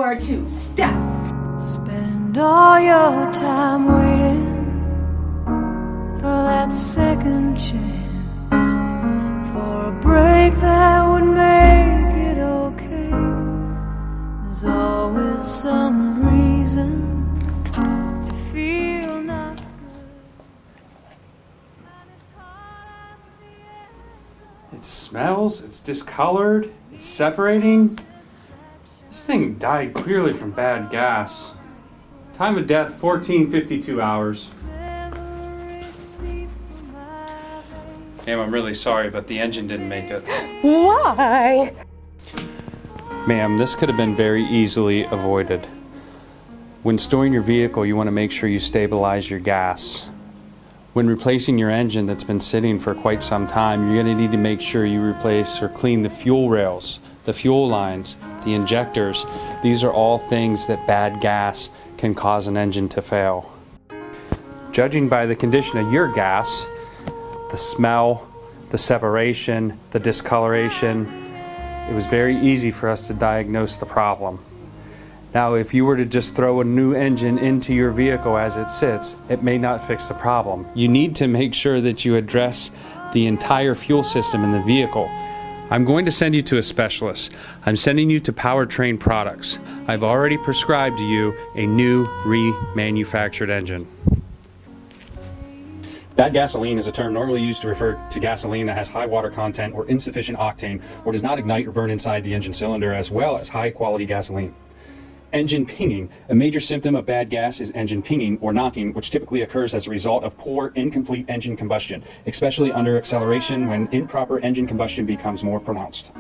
are to stop. Spend all your time waiting for that second chance, for a break that would make it okay. There's always some reason to feel not good. It smells, it's discolored, it's separating. This thing died clearly from bad gas. Time of death, 14:52 hours. Ma'am, I'm really sorry, but the engine didn't make it. Why? Ma'am, this could have been very easily avoided. When storing your vehicle, you want to make sure you stabilize your gas. When replacing your engine that's been sitting for quite some time, you're going to need to make sure you replace or clean the fuel rails, the fuel lines, the injectors. These are all things that bad gas can cause an engine to fail. Judging by the condition of your gas, the smell, the separation, the discoloration, it was very easy for us to diagnose the problem. Now, if you were to just throw a new engine into your vehicle as it sits, it may not fix the problem. You need to make sure that you address the entire fuel system in the vehicle. I'm going to send you to a specialist. I'm sending you to Powertrain Products. I've already prescribed to you a new remanufactured engine. Bad gasoline is a term normally used to refer to gasoline that has high water content or insufficient octane or does not ignite or burn inside the engine cylinder, as well as high quality gasoline. Engine pinging. A major symptom of bad gas is engine pinging or knocking, which typically occurs as a result of poor, incomplete engine combustion, especially under acceleration when improper engine combustion becomes more pronounced.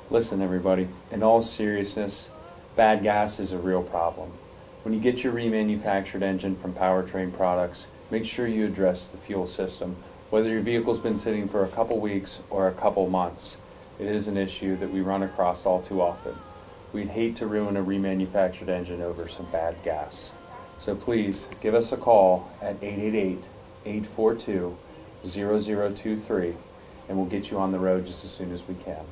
Listen, everybody, in all seriousness, bad gas is a real problem. When you get your remanufactured engine from Powertrain Products, make sure you address the fuel system. Whether your vehicle's been sitting for a couple weeks or a couple months, it is an issue that we run across all too often. We'd hate to ruin a remanufactured engine over some bad gas. So please give us a call at 888-842-0023 and we'll get you on the road just as soon as we can.